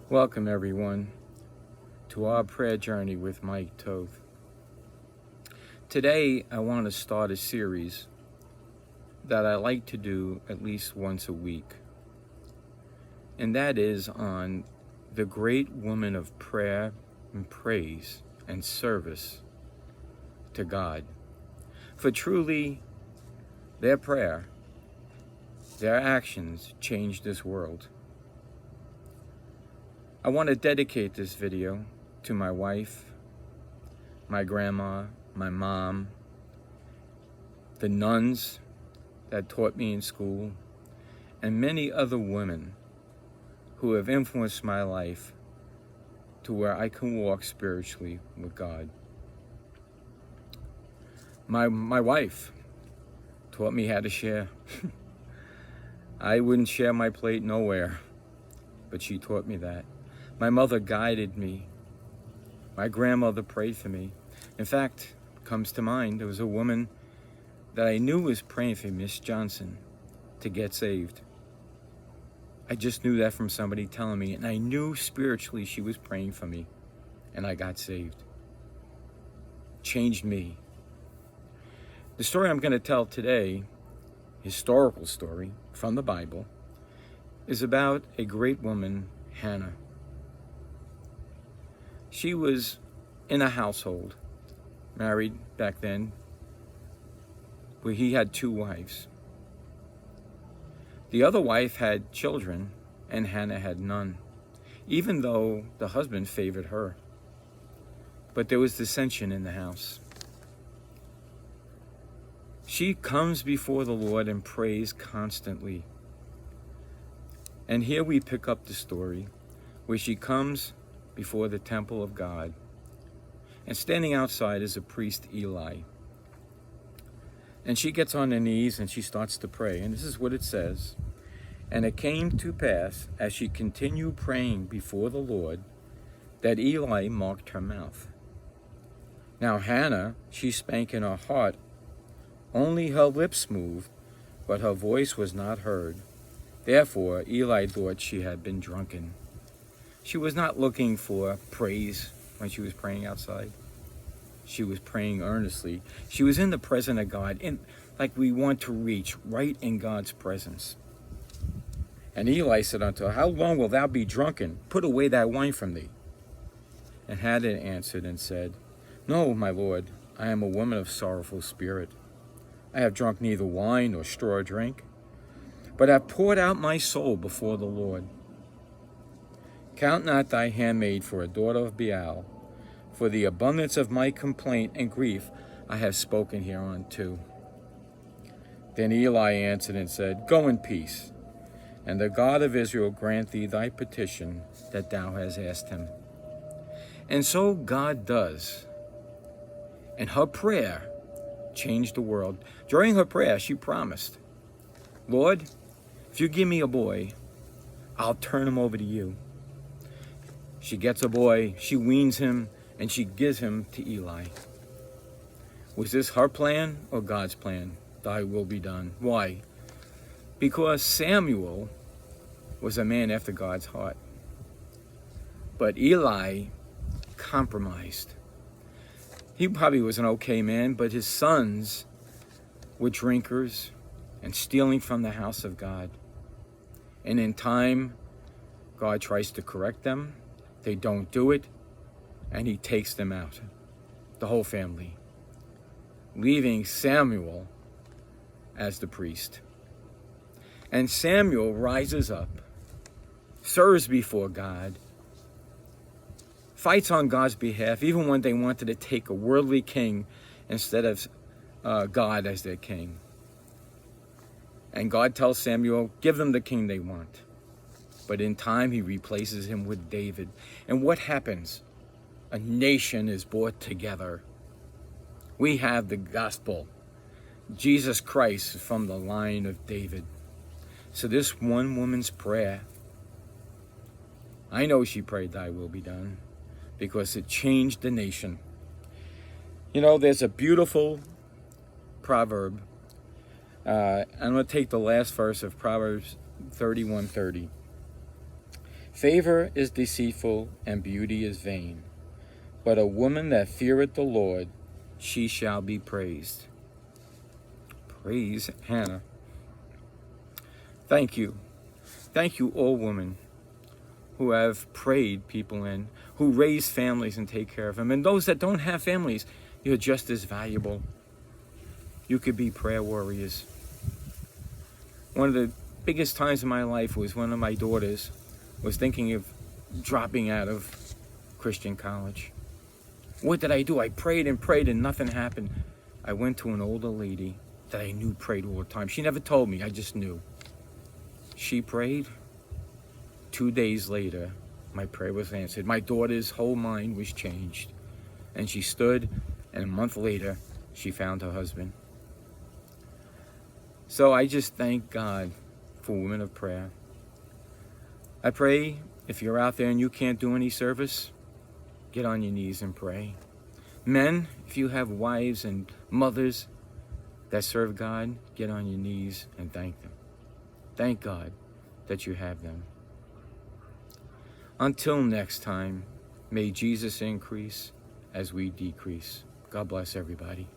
Welcome, everyone, to our prayer journey with Mike Toth. Today, I want to start a series that I like to do at least once a week, and that is on the great women of prayer and praise and service to God. For truly, their prayer, their actions change this world. I want to dedicate this video to my wife, my grandma, my mom, the nuns that taught me in school, and many other women who have influenced my life to where I can walk spiritually with God. My wife taught me how to share. I wouldn't share my plate nowhere, but she taught me that. My mother guided me. My grandmother prayed for me. In fact, comes to mind, there was a woman that I knew was praying for Miss Johnson to get saved. I just knew that from somebody telling me, and I knew spiritually she was praying for me, and I got saved. Changed me. The story I'm going to tell today, historical story from the Bible, is about a great woman, Hannah. She was in a household, married back then, where he had 2 wives. The other wife had children, and Hannah had none, even though the husband favored her. But there was dissension in the house. She comes before the Lord and prays constantly. And here we pick up the story where she comes before the temple of God, and standing outside is a priest, Eli. And she gets on her knees and she starts to pray. And this is what it says. And it came to pass, as she continued praying before the Lord, that Eli marked her mouth. Now Hannah, she spake in her heart, only her lips moved, but her voice was not heard. Therefore Eli thought she had been drunken. She was not looking for praise when she was praying outside. She was praying earnestly. She was in the presence of God, like we want to reach, right in God's presence. And Eli said unto her, How long wilt thou be drunken? Put away that wine from thee. And Hannah answered and said, No, my Lord, I am a woman of sorrowful spirit. I have drunk neither wine nor straw drink, but have poured out my soul before the Lord. Count not thy handmaid for a daughter of Belial, for the abundance of my complaint and grief I have spoken hereunto. Then Eli answered and said, Go in peace, and the God of Israel grant thee thy petition that thou hast asked him. And so God does. And her prayer changed the world. During her prayer, she promised, Lord, if you give me a boy, I'll turn him over to you. She gets a boy, she weans him, and she gives him to Eli. Was this her plan or God's plan? Thy will be done. Why? Because Samuel was a man after God's heart. But Eli compromised. He probably was an okay man, but his sons were drinkers and stealing from the house of God. And in time, God tries to correct them. They don't do it, and he takes them out, the whole family, leaving Samuel as the priest. And Samuel rises up, serves before God, fights on God's behalf, even when they wanted to take a worldly king instead of God as their king. And God tells Samuel, give them the king they want. But in time, he replaces him with David. And what happens? A nation is brought together. We have the gospel. Jesus Christ from the line of David. So this one woman's prayer, I know she prayed thy will be done, because it changed the nation. You know, there's a beautiful proverb. I'm going to take the last verse of Proverbs 31:30. Favor is deceitful, and beauty is vain. But a woman that feareth the Lord, she shall be praised. Praise Hannah. Thank you. Thank you, all women who have prayed people in, who raise families and take care of them. And those that don't have families, you're just as valuable. You could be prayer warriors. One of the biggest times in my life was one of my daughters was thinking of dropping out of Christian college. What did I do? I prayed and prayed and nothing happened. I went to an older lady that I knew prayed all the time. She never told me, I just knew. She prayed. 2 days later, my prayer was answered. My daughter's whole mind was changed. And she stood, and a month later, she found her husband. So I just thank God for women of prayer. I pray if you're out there and you can't do any service, get on your knees and pray. Men, if you have wives and mothers that serve God, get on your knees and thank them. Thank God that you have them. Until next time, may Jesus increase as we decrease. God bless everybody.